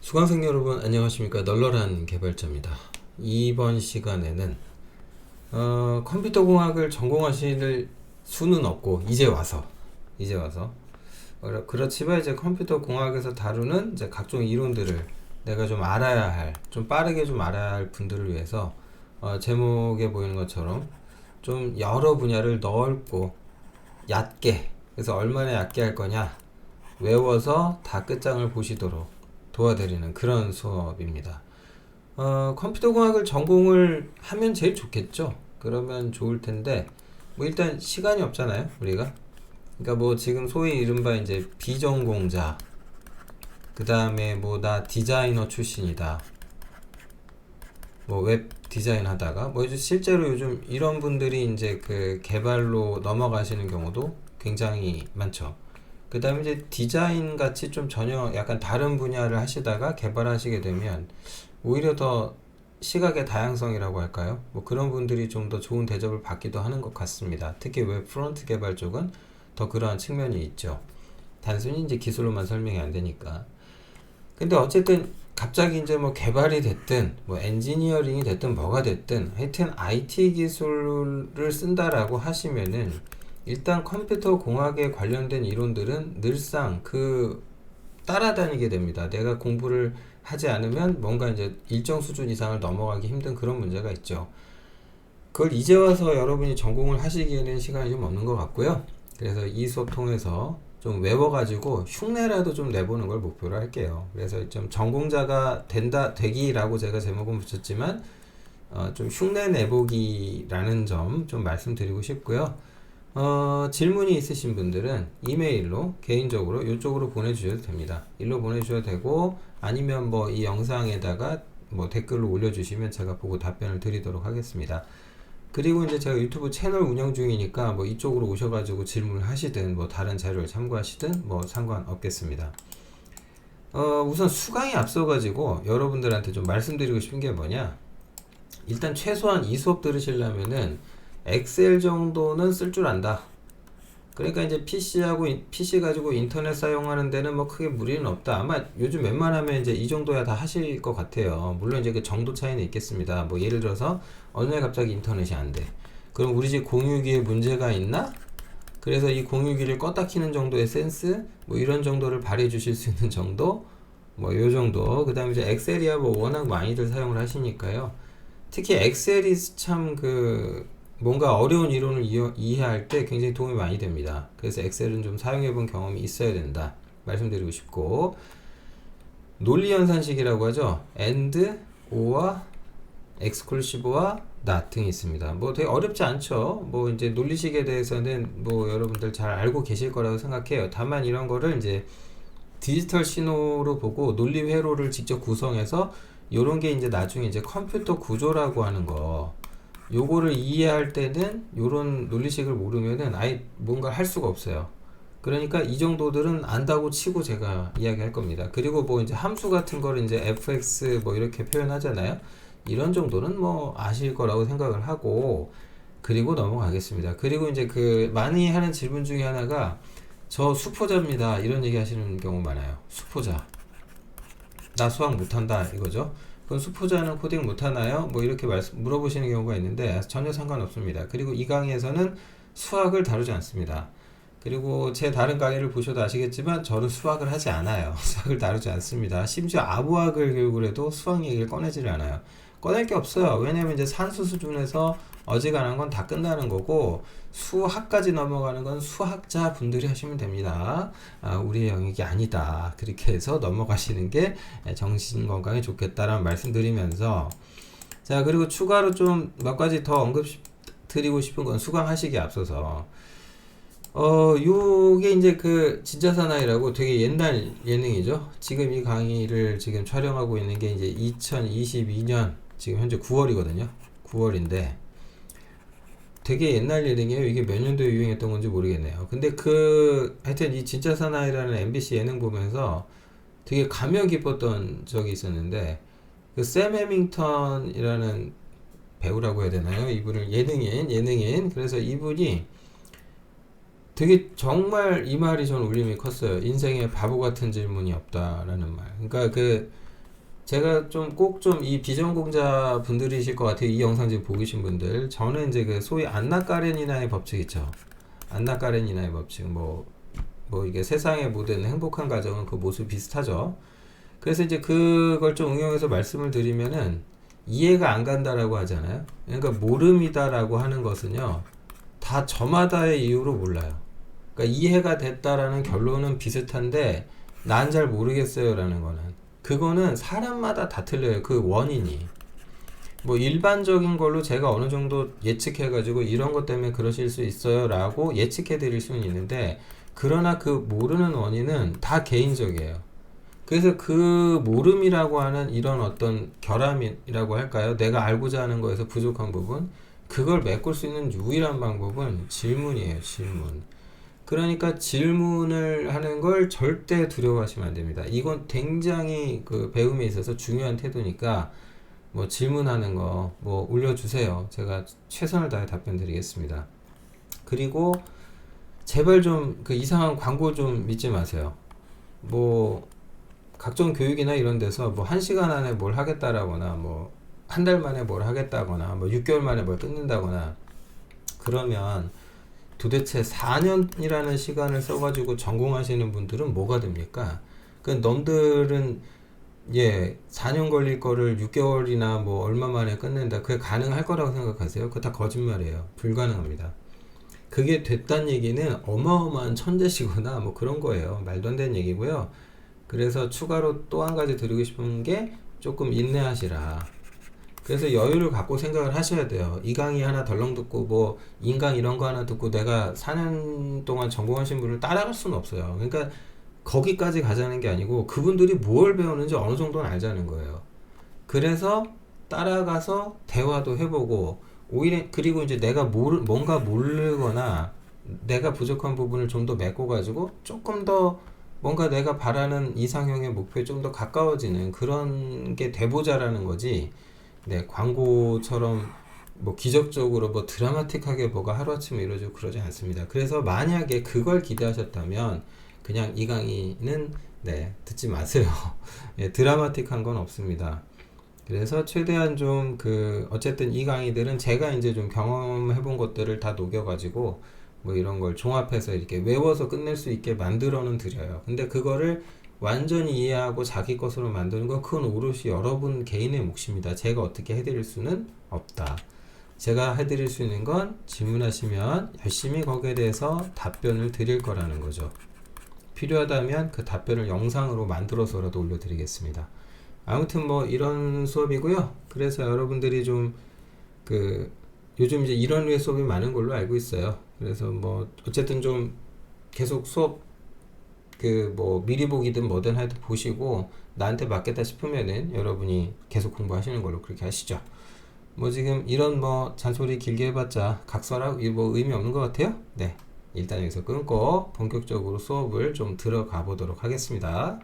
수강생 여러분 안녕하십니까. 널널한 개발자입니다. 이번 시간에는 컴퓨터 공학을 전공하실 수는 없고 이제 와서 그렇지만 이제 컴퓨터 공학에서 다루는 이제 각종 이론들을 내가 좀 알아야 할, 좀 빠르게 좀 알아야 할 분들을 위해서 제목에 보이는 것처럼 좀 여러 분야를 넓고 얕게, 그래서 얼마나 얕게 할 거냐, 외워서 다 끝장을 보시도록 도와드리는 그런 수업입니다. 컴퓨터 공학을 전공을 하면 제일 좋겠죠. 그러면 좋을 텐데, 뭐 일단 시간이 없잖아요, 우리가. 그러니까 뭐 지금 소위 이른바 이제 비전공자, 그 다음에 뭐 나 디자이너 출신이다, 뭐 웹 디자인 하다가 뭐 실제로 요즘 이런 분들이 이제 그 개발로 넘어가시는 경우도 굉장히 많죠. 그 다음에 이제 디자인 같이 좀 전혀 약간 다른 분야를 하시다가 개발하시게 되면 오히려 더 시각의 다양성이라고 할까요? 뭐 그런 분들이 좀 더 좋은 대접을 받기도 하는 것 같습니다. 특히 웹 프론트 개발 쪽은 더 그러한 측면이 있죠. 단순히 이제 기술로만 설명이 안 되니까. 근데 어쨌든 갑자기 이제 뭐 개발이 됐든 뭐 엔지니어링이 됐든 뭐가 됐든 하여튼 IT 기술을 쓴다라고 하시면은 일단 컴퓨터 공학에 관련된 이론들은 늘상 따라다니게 됩니다. 내가 공부를 하지 않으면 뭔가 이제 일정 수준 이상을 넘어가기 힘든 그런 문제가 있죠. 그걸 이제 와서 여러분이 전공을 하시기에는 시간이 좀 없는 것 같고요. 그래서 이 수업 통해서 좀 외워가지고 흉내라도 좀 내보는 걸 목표로 할게요. 그래서 좀 전공자가 되기라고 제가 제목은 붙였지만 좀 흉내 내보기라는 점 좀 말씀드리고 싶고요. 질문이 있으신 분들은 이메일로 개인적으로 이쪽으로 보내주셔도 됩니다. 일로 보내주셔도 되고, 아니면 뭐 이 영상에다가 뭐 댓글로 올려주시면 제가 보고 답변을 드리도록 하겠습니다. 그리고 이제 제가 유튜브 채널 운영 중이니까 뭐 이쪽으로 오셔가지고 질문을 하시든 뭐 다른 자료를 참고하시든 뭐 상관없겠습니다. 우선 수강에 앞서가지고 여러분들한테 좀 말씀드리고 싶은 게 뭐냐, 일단 최소한 이 수업 들으시려면은 엑셀 정도는 쓸 줄 안다. 그러니까 이제 PC 가지고 인터넷 사용하는 데는 뭐 크게 무리는 없다. 아마 요즘 웬만하면 이제 이 정도야 다 하실 것 같아요. 물론 이제 그 정도 차이는 있겠습니다. 뭐 예를 들어서 어느 날 갑자기 인터넷이 안 돼. 그럼 우리 집 공유기에 문제가 있나? 그래서 이 공유기를 껐다 키는 정도의 센스? 뭐 이런 정도를 발휘해 주실 수 있는 정도? 뭐 요 정도. 그 다음에 이제 엑셀이야 뭐 워낙 많이들 사용을 하시니까요. 특히 엑셀이 참 뭔가 어려운 이론을 이해할 때 굉장히 도움이 많이 됩니다. 그래서 엑셀은 좀 사용해 본 경험이 있어야 된다 말씀드리고 싶고, 논리연산식이라고 하죠. AND, OR, exclusive와 not 등이 있습니다. 뭐 되게 어렵지 않죠. 뭐 이제 논리식에 대해서는 뭐 여러분들 잘 알고 계실 거라고 생각해요. 다만 이런 거를 이제 디지털 신호로 보고 논리 회로를 직접 구성해서 요런 게 이제 나중에 이제 컴퓨터 구조라고 하는 거, 요거를 이해할 때는 요런 논리식을 모르면은 아예 뭔가 할 수가 없어요. 그러니까 이 정도들은 안다고 치고 제가 이야기할 겁니다. 그리고 뭐 이제 함수 같은 거를 이제 fx 뭐 이렇게 표현하잖아요. 이런 정도는 뭐 아실 거라고 생각을 하고, 그리고 넘어가겠습니다. 그리고 이제 많이 하는 질문 중에 하나가 저 수포자입니다, 이런 얘기 하시는 경우 많아요. 수포자, 나 수학 못한다 이거죠. 그럼 수포자는 코딩 못하나요? 뭐 이렇게 물어보시는 경우가 있는데 전혀 상관없습니다. 그리고 이 강의에서는 수학을 다루지 않습니다. 그리고 제 다른 강의를 보셔도 아시겠지만 저는 수학을 하지 않아요. 수학을 다루지 않습니다. 심지어 아부학을 교육을 해도 수학 얘기를 꺼내지를 않아요. 꺼낼 게 없어요. 왜냐면 이제 산수 수준에서 어지간한 건 다 끝나는 거고, 수학까지 넘어가는 건 수학자 분들이 하시면 됩니다. 우리의 영역이 아니다. 그렇게 해서 넘어가시는 게 정신 건강에 좋겠다라는 말씀 드리면서, 자, 그리고 추가로 좀 몇 가지 더 드리고 싶은 건, 수강하시기에 앞서서 요게 이제 진짜 사나이라고 되게 옛날 예능이죠. 지금 이 강의를 지금 촬영하고 있는 게 이제 2022년 지금 현재 9월이거든요. 9월인데 되게 옛날 예능이에요. 이게 몇 년도에 유행했던 건지 모르겠네요. 근데 하여튼 이 진짜 사나이라는 MBC 예능 보면서 되게 감명 깊었던 적이 있었는데, 샘 해밍턴이라는 배우라고 해야 되나요? 이분을 예능인. 그래서 이분이 되게 정말 이 말이 전 울림이 컸어요. 인생에 바보 같은 질문이 없다라는 말. 그러니까 제가 좀 꼭 좀 이 비전공자 분들이실 것 같아요. 이 영상 지금 보고 계신 분들. 저는 이제 그 소위 안나 까레니나의 법칙 있죠. 안나 까레니나의 법칙. 뭐 이게 세상의 모든 행복한 가정은 그 모습 비슷하죠. 그래서 이제 그걸 좀 응용해서 말씀을 드리면은 이해가 안 간다라고 하잖아요. 그러니까 모름이다라고 하는 것은요. 다 저마다의 이유로 몰라요. 그러니까 이해가 됐다라는 결론은 비슷한데 난 잘 모르겠어요라는 거는 그거는 사람마다 다 틀려요. 그 원인이. 뭐 일반적인 걸로 제가 어느 정도 예측해가지고 이런 것 때문에 그러실 수 있어요라고 예측해 드릴 수는 있는데 그러나 그 모르는 원인은 다 개인적이에요. 그래서 그 모름이라고 하는 이런 어떤 결함이라고 할까요? 내가 알고자 하는 거에서 부족한 부분 그걸 메꿀 수 있는 유일한 방법은 질문이에요. 질문. 그러니까 질문을 하는 걸 절대 두려워하시면 안 됩니다. 이건 굉장히 그 배움에 있어서 중요한 태도니까 뭐 질문하는 거 뭐 올려주세요. 제가 최선을 다해 답변 드리겠습니다. 그리고 제발 좀 그 이상한 광고 좀 믿지 마세요. 뭐 각종 교육이나 이런 데서 뭐 1시간 안에 뭘 하겠다라거나 뭐 한 달 만에 뭘 하겠다거나 뭐 6개월 만에 뭘 끊는다거나 그러면 도대체 4년이라는 시간을 써가지고 전공하시는 분들은 뭐가 됩니까? 그 넘들은 4년 걸릴 거를 6개월이나 뭐 얼마 만에 끝낸다. 그게 가능할 거라고 생각하세요? 그거 다 거짓말이에요. 불가능합니다. 그게 됐단 얘기는 어마어마한 천재시거나 뭐 그런 거예요. 말도 안 되는 얘기고요. 그래서 추가로 또 한 가지 드리고 싶은 게 조금 인내하시라. 그래서 여유를 갖고 생각을 하셔야 돼요. 이 강의 하나 덜렁 듣고 뭐 인강 이런 거 하나 듣고 내가 4년 동안 전공하신 분을 따라갈 수는 없어요. 그러니까 거기까지 가자는 게 아니고 그분들이 뭘 배우는지 어느 정도는 알자는 거예요. 그래서 따라가서 대화도 해보고 오히려 그리고 이제 내가 뭔가 모르거나 내가 부족한 부분을 좀 더 메꿔가지고 조금 더 뭔가 내가 바라는 이상형의 목표에 좀 더 가까워지는 그런 게 돼보자라는 거지. 네, 광고처럼 뭐 기적적으로 뭐 드라마틱하게 뭐가 하루아침에 이루어지고 그러지 않습니다. 그래서 만약에 그걸 기대하셨다면 그냥 이 강의는 듣지 마세요. 예, 드라마틱한 건 없습니다. 그래서 최대한 좀 어쨌든 이 강의들은 제가 이제 좀 경험해 본 것들을 다 녹여가지고 뭐 이런 걸 종합해서 이렇게 외워서 끝낼 수 있게 만들어는 드려요. 근데 그거를 완전히 이해하고 자기 것으로 만드는 건 그건 오롯이 여러분 개인의 몫입니다. 제가 어떻게 해드릴 수는 없다. 제가 해드릴 수 있는 건 질문하시면 열심히 거기에 대해서 답변을 드릴 거라는 거죠. 필요하다면 그 답변을 영상으로 만들어서라도 올려드리겠습니다. 아무튼 뭐 이런 수업이고요. 그래서 여러분들이 좀 요즘 이제 이런 류의 수업이 많은 걸로 알고 있어요. 그래서 뭐 어쨌든 좀 계속 수업 뭐 미리 보기든 뭐든 하여튼 보시고 나한테 맞겠다 싶으면은 여러분이 계속 공부하시는 걸로 그렇게 하시죠. 뭐 지금 이런 뭐 잔소리 길게 해봤자 각설하고 뭐 의미 없는 것 같아요. 네, 일단 여기서 끊고 본격적으로 수업을 좀 들어가 보도록 하겠습니다.